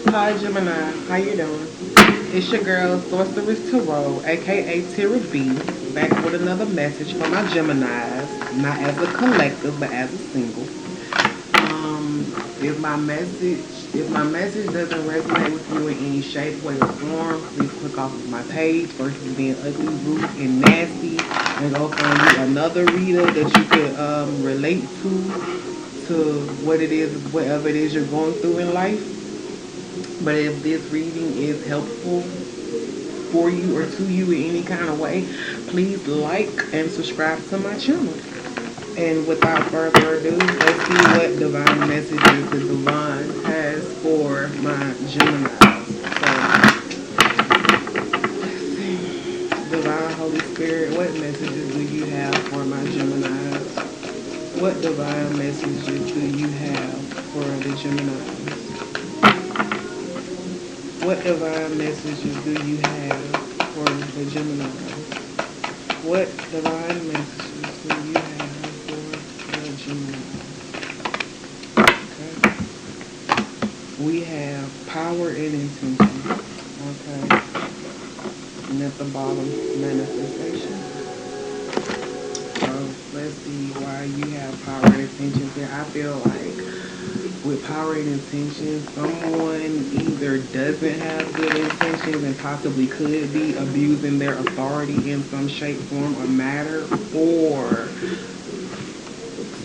Hi Gemini, how you doing? It's your girl Sorceress Tarot, aka Tira B, back with another message for my Geminis, not as a collective but as a single. If my message doesn't resonate with you in any shape, way, or form, please click off of my page versus being ugly, rude, and nasty, and go find you another reader that you could relate to what it is, whatever it is you're going through in life. But if this reading is helpful for you or to you in any kind of way, please like and subscribe to my channel. And without further ado, let's see what divine messages the divine has for my Gemini. So, let's see. Divine Holy Spirit, what messages do you have for my Geminis? What divine messages do you have for the Geminis? What divine messages do you have for the Gemini? What divine messages do you have for the Gemini? Okay. We have power and intention. Okay. And at the bottom, manifestation. So let's see why you have power and intention here. I feel like with power and intention, someone either doesn't have good intentions and possibly could be abusing their authority in some shape, form, or matter, or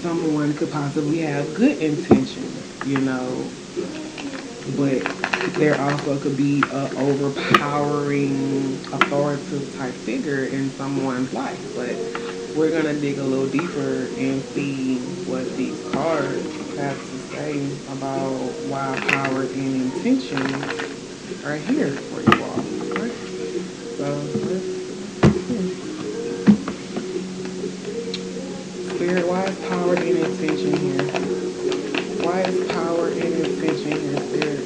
someone could possibly have good intentions, but there also could be a overpowering authoritative type figure in someone's life. But we're gonna dig a little deeper and see what these cards have to say about why power and intention are here for you all. Okay? So let's see. Spirit, why is power and intention here? Why is power and intention here, Spirit?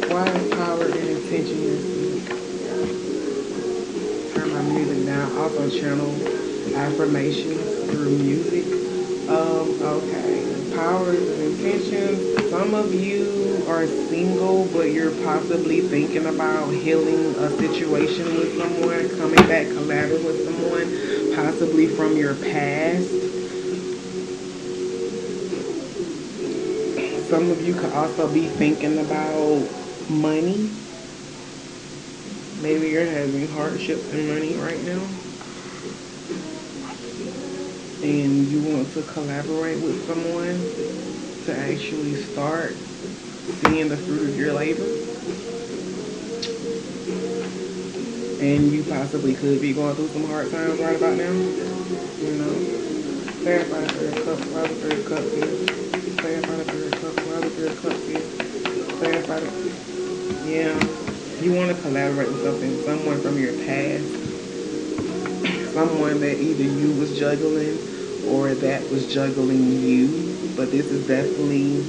Why is power and intention here, Spirit? Turn my music down. Also channel affirmations through music. Okay. Powers and intentions. Some of you are single, but you're possibly thinking about healing a situation with someone, coming back, collaborating with someone, possibly from your past. Some of you could also be thinking about money. Maybe you're having hardships in money right now, and you want to collaborate with someone to actually start seeing the fruit of your labor. And you possibly could be going through some hard times right about now. Clarify the third cup, why the third cup here. Clarify the third cup, why the third cup here. Clarify the, yeah. You want to collaborate with someone from your past, someone that either you was juggling or that was juggling you. But this is definitely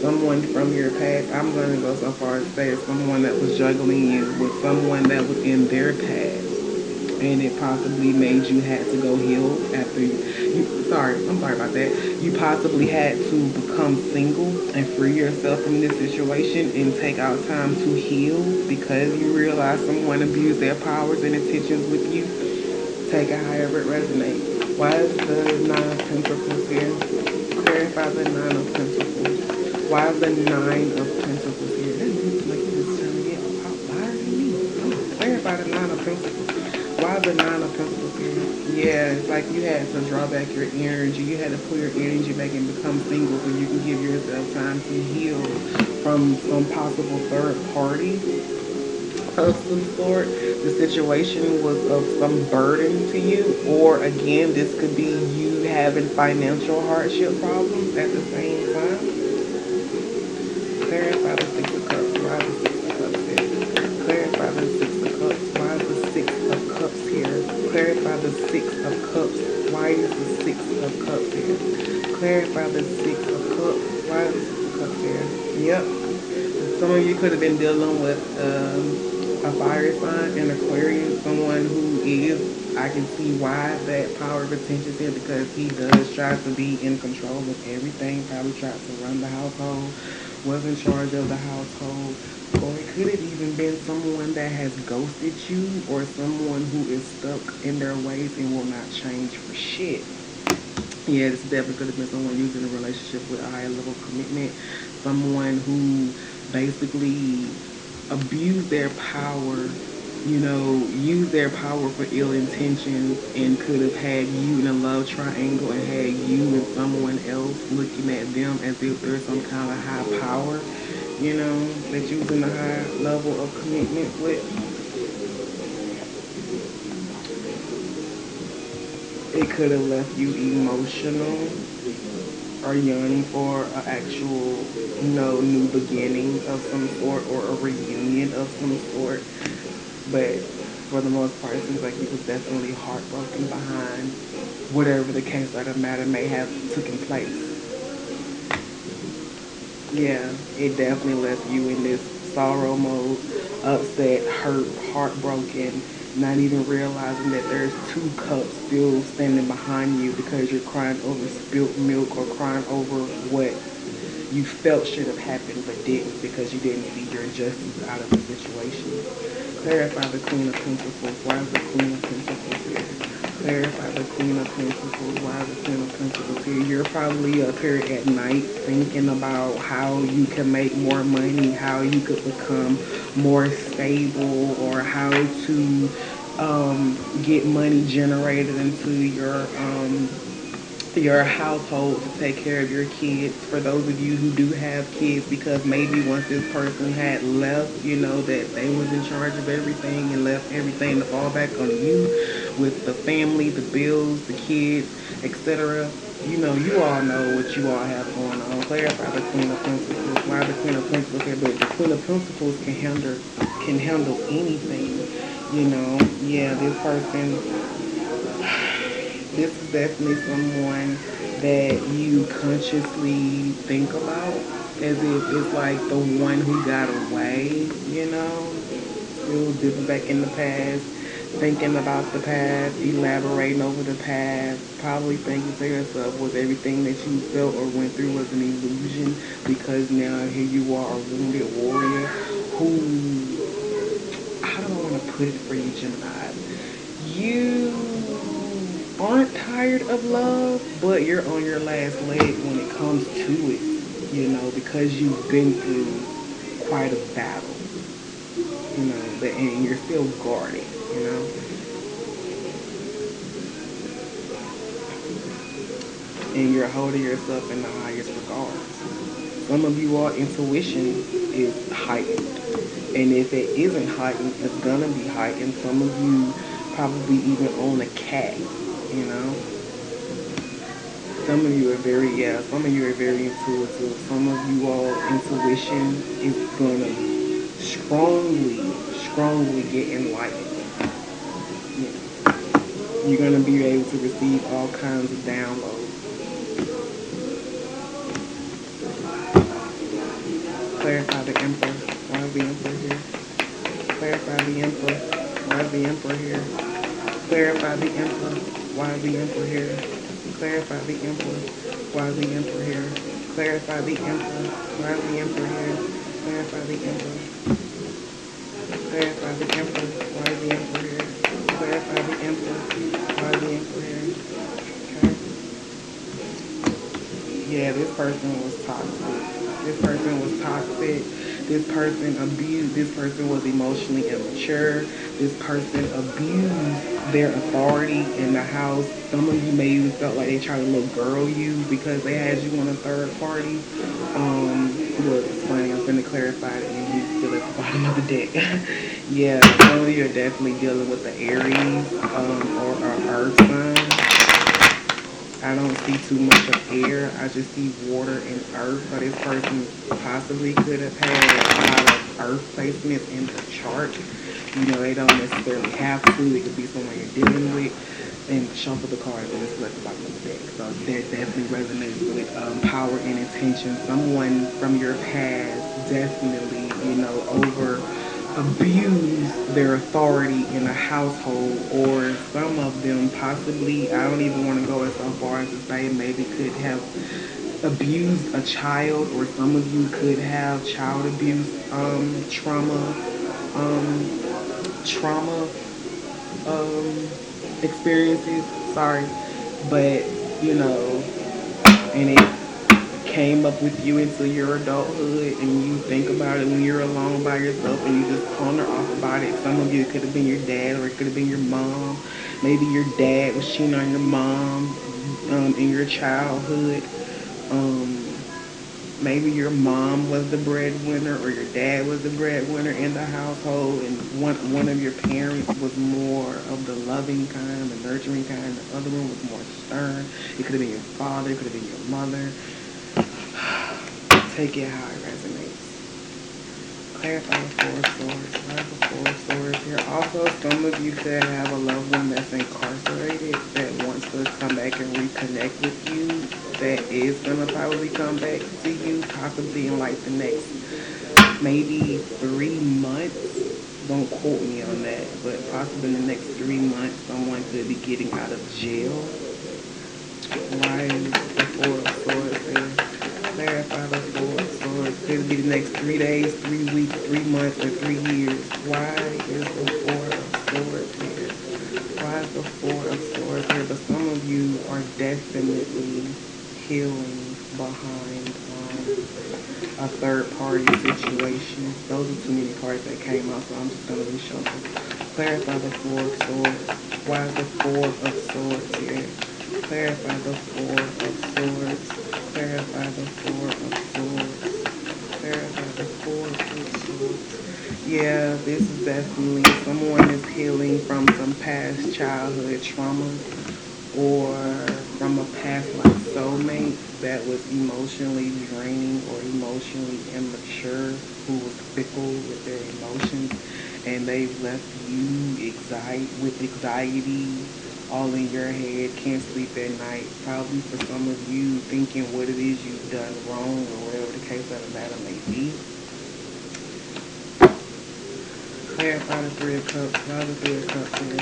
someone from your past. I'm going to go so far as to say it's someone that was juggling you with someone that was in their past. And it possibly made you had to go heal after I'm sorry about that. You possibly had to become single and free yourself from this situation and take out time to heal because you realize someone abused their powers and intentions with you. Take it however it resonates. Why is the Nine of Pentacles here? Clarify the Nine of Pentacles. Why is the Nine of Pentacles here? That means like you just trying to get louder than me. Clarify the Nine of Pentacles. Why is the Nine of Pentacles here? Yeah, it's like you had to draw back your energy. You had to pull your energy back and become single so you can give yourself time to heal from some possible third party of some sort. The situation was of some burden to you, or again, this could be you having financial hardship problems at the same time. Clarify the Six of Cups. Why the Six of Cups here? Clarify the Six of Cups. Why is the Six of Cups here? Clarify the Six of Cups. Why is the Six of Cups here? Clarify the Six of Cups. Why is the Six of Cups here? Yep. Some of you could have been dealing with a fire sign, an Aquarius, someone who is, I can see why that power of attention is here because he does try to be in control of everything, probably tries to run the household, was in charge of the household, or it could have even been someone that has ghosted you, or someone who is stuck in their ways and will not change for shit. Yeah, this definitely could have been someone using a relationship with a higher level of commitment. Someone who basically abused their power, used their power for ill intentions, and could have had you in a love triangle and had you and someone else looking at them as if they're some kind of high power, that you was in a high level of commitment with. It could have left you emotional or yearning for an actual, new beginning of some sort or a reunion of some sort. But for the most part, it seems like he was definitely heartbroken behind whatever the case or the matter may have taken place. Yeah, it definitely left you in this sorrow mode, upset, hurt, heartbroken, not even realizing that there's two cups still standing behind you because you're crying over spilt milk or crying over what you felt should have happened but didn't because you didn't see your justice out of the situation. Clarify the Queen of Pentacles. Why is the Queen of Pentacles here? Clarify the Queen of Pentacles. Why is the Queen of Pentacles here? You're probably up here at night thinking about how you can make more money, how you could become more stable, or how to get money generated into your household to take care of your kids. For those of you who do have kids, because maybe once this person had left, that they was in charge of everything and left everything to fall back on you with the family, the bills, the kids, etc. You all know what you all have going on. Clarify the Queen of Pentacles. Why the Queen of Pentacles here? But the Queen of Pentacles can handle anything. Yeah, this is definitely someone that you consciously think about as if it's like the one who got away, still dipping back in the past, thinking about the past, elaborating over the past, probably thinking to yourself, was everything that you felt or went through was an illusion, because now here you are, a wounded warrior who, how do I want to put it for you, Gemini? You aren't tired of love, but you're on your last leg when it comes to it, because you've been through quite a battle, and you're still guarded, you know. And you're holding yourself in the highest regards. Some of you all intuition is heightened. And if it isn't heightened, it's gonna be heightened. Some of you probably even own a cat, you know. Some of you are very intuitive. Some of you all intuition is gonna strongly get enlightened. You know, you're gonna be able to receive all kinds of downloads. Clarify the Emperor. Why is the Emperor here? Clarify the Emperor. Why is the Emperor here? Clarify the Emperor. Why is the Emperor here? Clarify the Emperor. Why is the Emperor here? Clarify the Emperor. Why is the Emperor here? Clarify the Emperor. Clarify the Emperor. Why is the Emperor here? Clarify the Emperor. Why is the Emperor here? Okay. Yeah, this person was toxic. This person was toxic. This person abused. This person was emotionally immature. This person abused their authority in the house. Some of you may even felt like they tried to little girl you because they had you on a third party. Look, it's funny. I'm finna clarify it and you still at the bottom of the deck. Yeah, some of you are definitely dealing with the Aries or Earth sign. I don't see too much of air. I just see water and earth. So this person possibly could have had a lot of earth placements in the chart. They don't necessarily have to. It could be someone you're dealing with. And shuffle the cards and it's left the bottom of the deck. So that definitely resonates with power and intention. Someone from your past definitely, over abuse their authority in a household, or some of them possibly, I don't even want to go as so far as to say maybe could have abused a child, or some of you could have child abuse, um, trauma um, experiences. Sorry, but you know, and it came up with you into your adulthood, and you think about it when you're alone by yourself, and you just ponder off about it. Some of you, it could have been your dad, or it could have been your mom. Maybe your dad was cheating on your mom in your childhood. Um, Maybe your mom was the breadwinner, or your dad was the breadwinner in the household, and one of your parents was more of the loving kind, the nurturing kind. The other one was more stern. It could have been your father. It could have been your mother. Take it how it resonates. Clarify the Four of Swords. Why is the Four of Swords here? Also, some of you could have a loved one that's incarcerated that wants to come back and reconnect with you. That is gonna probably come back to you, possibly in like the next maybe 3 months. Don't quote me on that, but possibly in the next 3 months, someone could be getting out of jail. Why is the Four of Swords here? Clarify the Four of Swords. Could be the next 3 days, 3 weeks, 3 months, or 3 years. Why is the Four of Swords here? Why is the Four of Swords here? But some of you are definitely healing behind a third party situation. Those are too many cards that came out, so I'm just going to reshuffle. Clarify the Four of Swords. Why is the Four of Swords here? Clarify the Four of Swords. Clarify the Four of Swords. Clarify the Four of Swords. Yeah, this is definitely someone is healing from some past childhood trauma, or from a past life soulmate that was emotionally draining or emotionally immature, who was fickle with their emotions, and they've left you with anxiety all in your head, can't sleep at night. Probably for some of you, thinking what it is you've done wrong, or whatever the case of the matter may be. Clarify the Three of Cups. Why the Three of Cups here?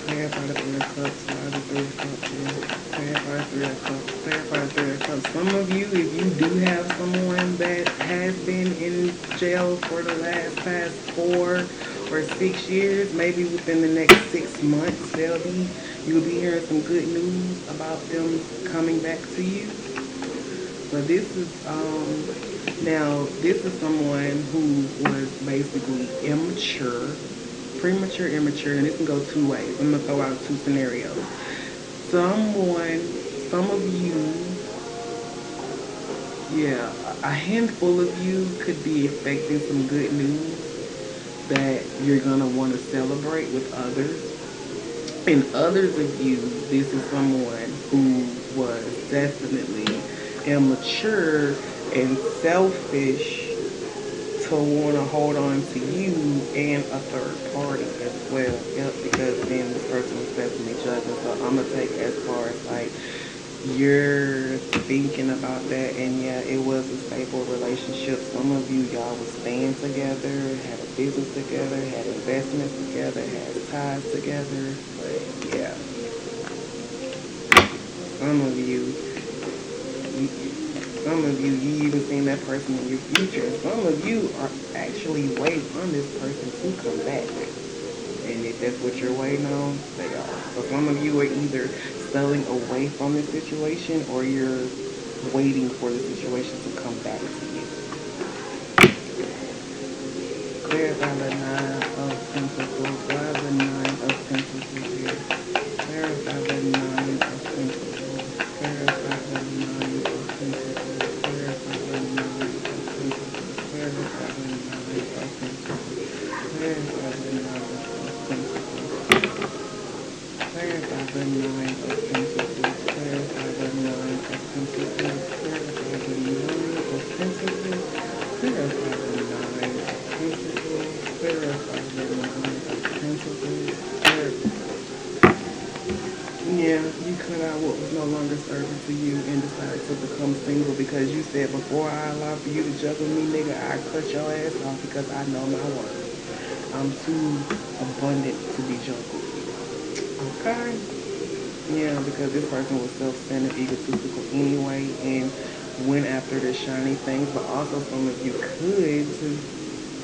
Clarify the Three of Cups. Why the Three of Cups here? Clarify the Three of Cups. Clarify the Three of Cups. Some of you, if you do have someone that has been in jail for the past 4 or 6 years, maybe within the next 6 months, you'll be hearing some good news about them coming back to you. But this is someone who was basically immature, premature, immature, and this can go two ways. I'm gonna throw out two scenarios. Some of you, yeah, a handful of you could be expecting some good news that you're gonna want to celebrate with others. And others of you, this is someone who was definitely immature and selfish to want to hold on to you and a third party as well. Yep, because then this person was definitely judging. So I'm going to take as far as like you're thinking about that, and yeah, it was a stable relationship. Some of you, y'all was staying together, had a business together, had investments together, had ties together. But yeah, some of you, some of you, you even seen that person in your future. Some of you are actually waiting on this person to come back. And if that's what you're waiting on, they are. So some of you are either selling away from the situation, or you're waiting for the situation to come back to you. Clarify the Nine of Pentacles. Why the Nine of Pentacles here? Clarify the Nine of Pentacles. Clarify the Nine of Pentacles. Clarify the Nine of Pentacles. Clarify the Nine of Pentacles. Clarify the Nine of Pentacles. Clarify the Nine of Pentacles. Clarify the Nine of Pentacles. Clarify the Nine of Pentacles. Clarify the Nine of Pentacles. Clarify the Nine of Pentacles. Yeah, you cut out what was no longer serving to you and decided to become single because you said, before I allow for you to juggle me, nigga, I cut your ass off because I know my worth. I'm too abundant to be juggled. Okay? Yeah, because this person was self-centered, egotistical anyway, and went after the shiny things, but also some of you could,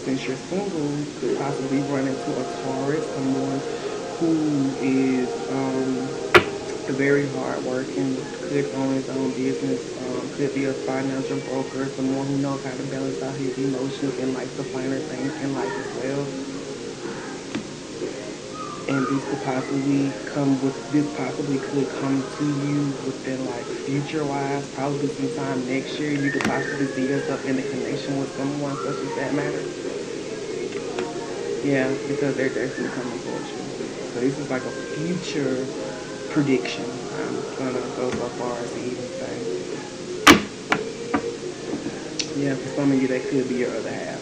since you're single, could possibly run into a Taurus, someone who is very hardworking, could own his own business, could be a financial broker, someone who knows how to balance out his emotions and likes the finer things in life as well. And this possibly could come to you within like future wise, probably sometime next year. You could possibly see yourself in a connection with someone such as that matter. Yeah, because they're definitely coming towards you. So this is like a future prediction. I'm gonna go so far as to even say, yeah, for some of you that could be your other half.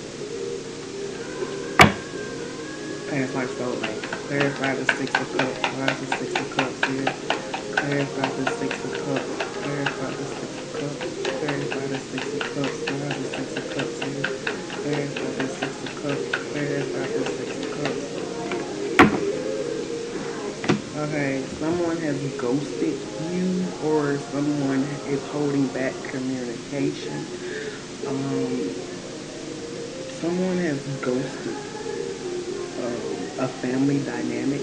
Past life soulmate. Clarify the Six of Cups. Why is the Six of Cups here? Clarify the Six of Cups. Clarify the Six of Cups. Clarify the Six of Cups. Why is the Six of Cups here? Clarify the Six of Cups. Clarify the Six of Cups. Okay, someone has ghosted you or someone is holding back communication. Um, Someone has ghosted a family dynamic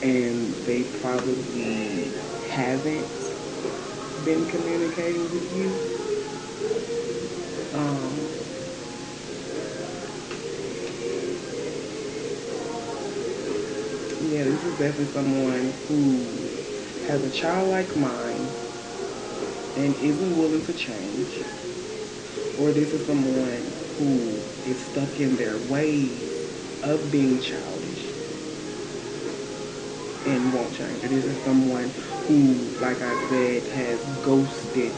and they probably haven't been communicating with you. Um, yeah, this is definitely someone who has a childlike mind and isn't willing to change, or this is someone who is stuck in their ways of being childish and won't change. Or this is someone who, like I said, has ghosted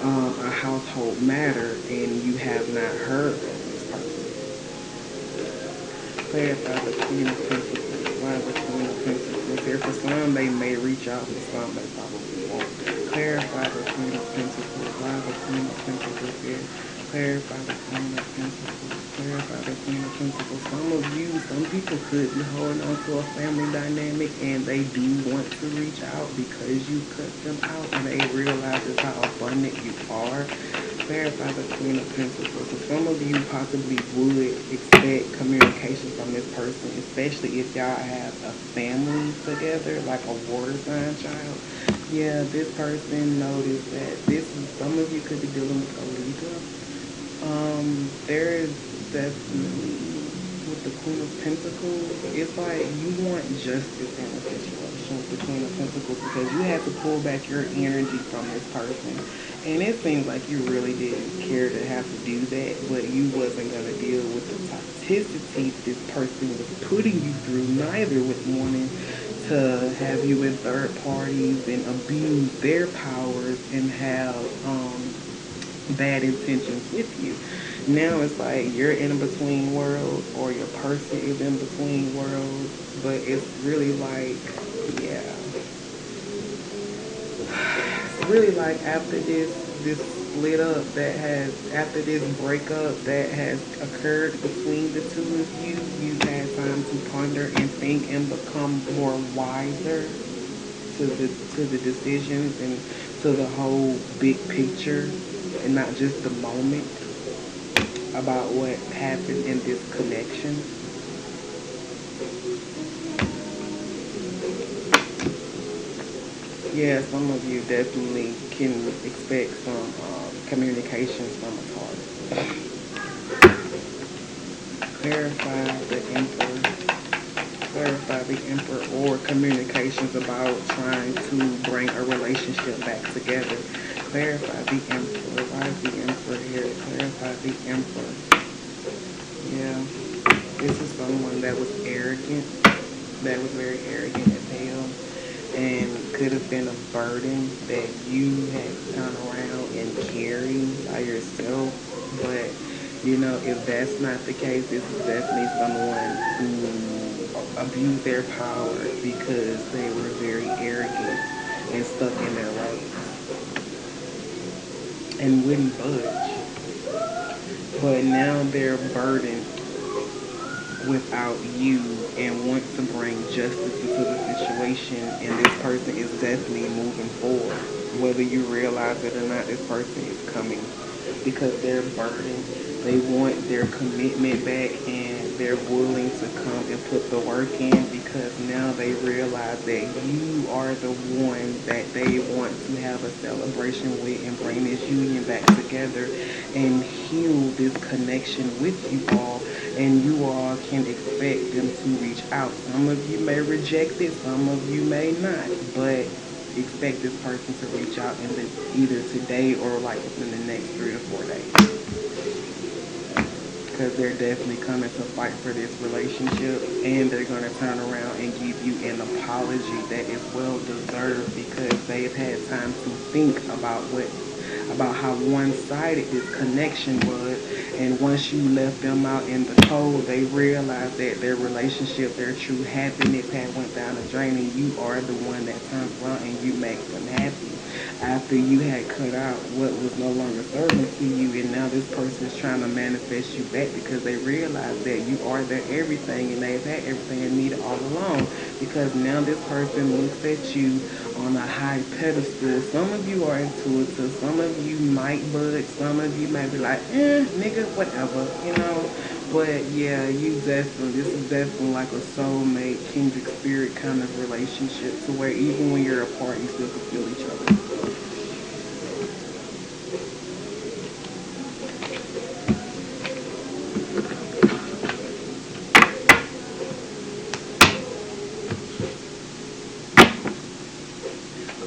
a household matter and you have not heard from this person. Clarify the Queen of Pentacles. Why the Queen of Pentacles here? For some, they may reach out, for some, they probably won't. Clarify the Queen of Pentacles. Why the Queen of Pentacles here? Clarify the Queen of Pentacles. Clarify the Queen of Pentacles. Some of you, some people could be holding on to a family dynamic and they do want to reach out because you cut them out and they realize just how abundant you are. Clarify the Queen of Pentacles. So some of you possibly would expect communication from this person, especially if y'all have a family together, like a water sign child. Yeah, this person noticed that some of you could be dealing with a Libra. There is definitely with the Queen of Pentacles, it's like you want justice in a situation with the Queen of Pentacles because you had to pull back your energy from this person. And it seems like you really didn't care to have to do that, but you wasn't gonna deal with the toxicity this person was putting you through, neither with wanting to have you in third parties and abuse their powers and have bad intentions with you. Now it's like you're in between worlds or your person is in between worlds, but it's really like, yeah, it's really like after this split up that has after this breakup that has occurred between the two of you, you've had time to ponder and think and become more wiser to the decisions and to the whole big picture and not just the moment about what happened in this connection. Yeah, some of you definitely can expect some communications from a Taurus. Clarify the Emperor. Clarify the Emperor or communications about trying to bring a relationship back together. Clarify the Emperor. Why is the Emperor here? Clarify the Emperor. Yeah, this is someone that was arrogant, that was very arrogant as hell, and could have been a burden that you had to turn around and carry by yourself. But you know, if that's not the case, this is definitely someone who abused their power because they were very arrogant and stuck in their ways and wouldn't budge. But now they're burdened without you and want to bring justice into the situation, and this person is definitely moving forward. Whether you realize it or not, this person is coming because they're burdened. They want their commitment back and they're willing to come and put the work in because now they realize that you are the one that they want to have a celebration with and bring this union back together and heal this connection with you all, and you all can expect them to reach out. Some of you may reject it, some of you may not, but expect this person to reach out in either today or like within the next 3 to 4 days, because they're definitely coming to fight for this relationship, and they're going to turn around and give you an apology that is well deserved because they've had time to think about how one-sided this connection was, and once you left them out in the cold, they realized that their relationship, their true happiness had went down the drain, and you are the one that turns around and you make them happy after you had cut out what was no longer serving to you, and now this person is trying to manifest you back because they realize that you are their everything and they've had everything they needed all along, because now this person looks at you on a high pedestal. Some of you are intuitive, some of you might budge, some of you might be like, nigga, whatever, you know. But yeah, this is definitely like a soulmate, kindred spirit kind of relationship to where even when you're apart, you still can feel each other.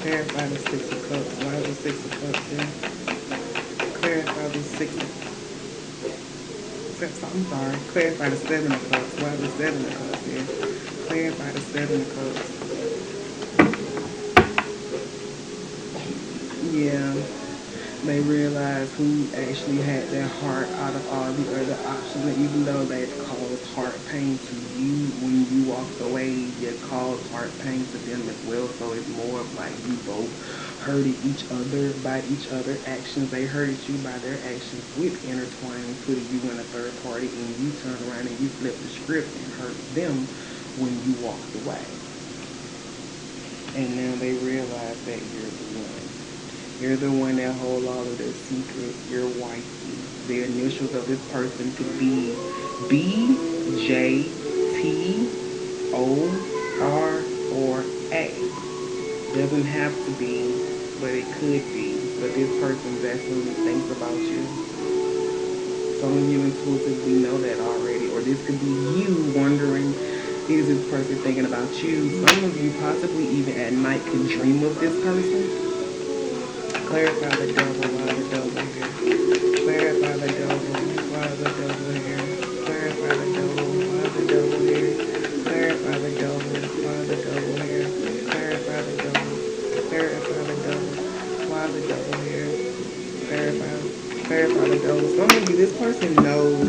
Clarify the Six of Cups. Why is the Six of Cups here? Clarify the Six of I'm sorry. Clarify the Seven of Cups. Why is the Seven of Cups here? Clarify the Seven of Cups. Yeah. They realized who actually had their heart out of all the other options. And even though they caused heart pain to you when you walked away, it caused heart pain to them as well. So it's more of like you both hurted each other by each other actions. They hurted you by their actions with intertwining, putting you in a third party, and you turn around and you flip the script and hurt them when you walked away. And now they realize that you're the one. You're the one that hold all of their secrets. You're wifey. The initials of this person could be BJTOR or A. Doesn't have to be, but it could be. But this person definitely thinks about you. Some of you intuitively know that already. Or this could be you wondering, is this person thinking about you? Some of you possibly even at night can dream of this person. Clarify the devil, why the devil here. Clarify the devil, why the devil here. Clarify the devil, why the devil here. Clarify the devil, why the devil here. Clarify the devil, clarify the devil, why the devil here. Clarify the devil. Some of you, this person knows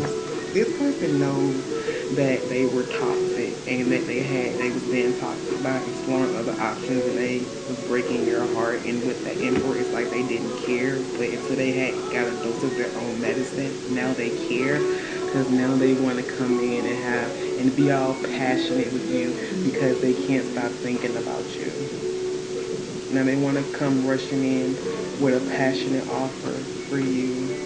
that they were toxic and that they was being toxic by exploring other options, and they was breaking your heart, and with that emperor it's like they didn't care, but until they had got a dose of their own medicine, now they care because now they want to come in and have and be all passionate with you because they can't stop thinking about you. Now they want to come rushing in with a passionate offer for you.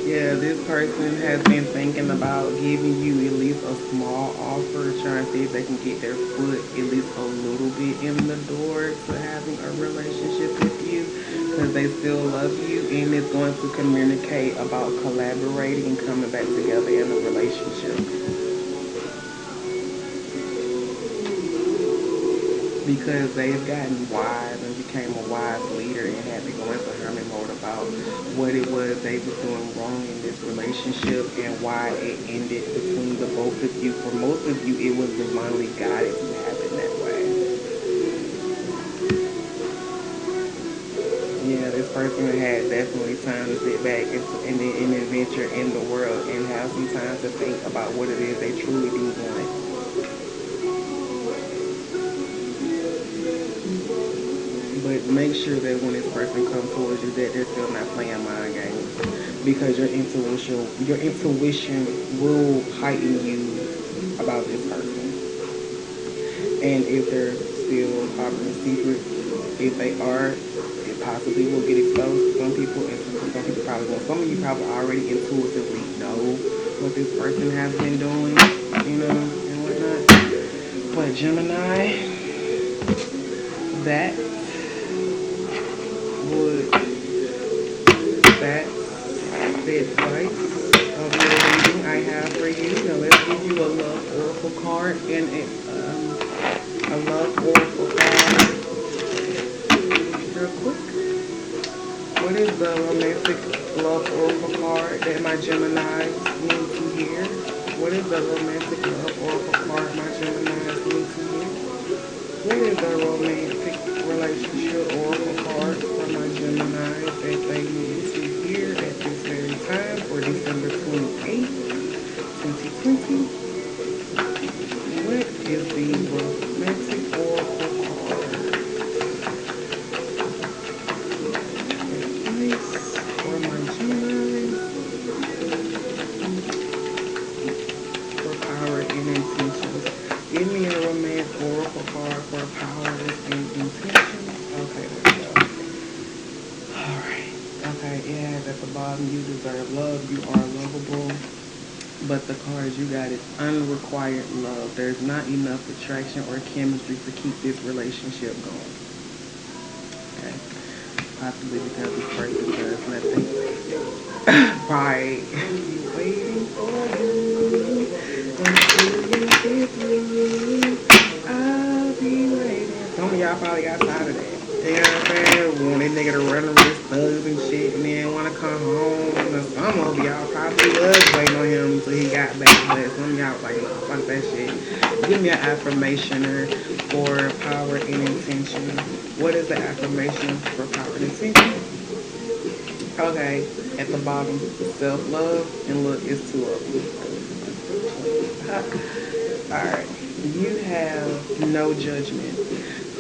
Yeah, this person has been thinking about giving you at least a small offer, trying to see if they can get their foot at least a little bit in the door to having a relationship with you because they still love you, and it's going to communicate about collaborating and coming back together in a relationship, because they've gotten wise and became a wise leader and had to go into hermit mode about what it was they was doing wrong in this relationship and why it ended between the both of you. For most of you, it was divinely guided to happen that way. Yeah, this person had definitely time to sit back and adventure in the world and have some time to think about what it is they truly do want. make sure that when this person comes towards you, that they're still not playing mind games, because your intuition will heighten you about this person. And if they're still harboring secrets, if they are, it possibly will get exposed to some people, and some people probably won't. Some of you probably already intuitively know what this person has been doing, and whatnot. But Gemini, that would that's the advice of your reading I have for you. Now let's give you a love oracle card and a love oracle card real quick. What is the romantic love oracle card that my Geminis need to hear? What is the romantic love oracle card my Geminis need to hear? What is the romantic relationship oracle card for my Geminis that they need to hear at this very time for December 28th, 2020? What is the romantic oracle card? Advice for my Geminis for power and intentions. Give me a romance oracle card for powers and intentions. Okay, there we go. Alright. Okay, it has at the bottom, you deserve love, you are lovable. But the cards you got is unrequired love. There's not enough attraction or chemistry to keep this relationship going. Okay. Possibly because this person does nothing. Right. Waiting for you until you get through. I'll be waiting. Some of y'all probably got tired of that. You know what I'm saying? Want that nigga to run around his thugs and shit and then want to come home. And some of y'all probably was waiting on him until he got back. But some of y'all was like, nah, fuck that shit. Give me an affirmation for power and intention. What is the affirmation for power and intention? Okay, at the bottom, self-love, and look, it's two of them. Alright, you have no judgment.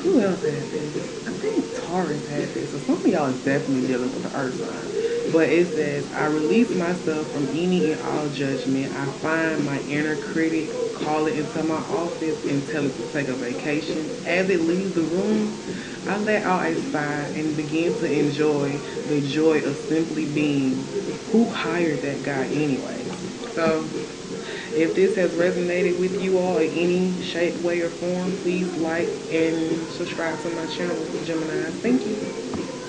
Who else had this? I think Taurus had this. So some of y'all is definitely dealing with the earth sign. But it says, I release myself from any and all judgment. I find my inner critic, call it into my office, and tell it to take a vacation. As it leaves the room, I let out a sigh and begin to enjoy the joy of simply being. Who hired that guy anyway? So if this has resonated with you all in any shape, way, or form, please like and subscribe to my channel, Gemini. Thank you.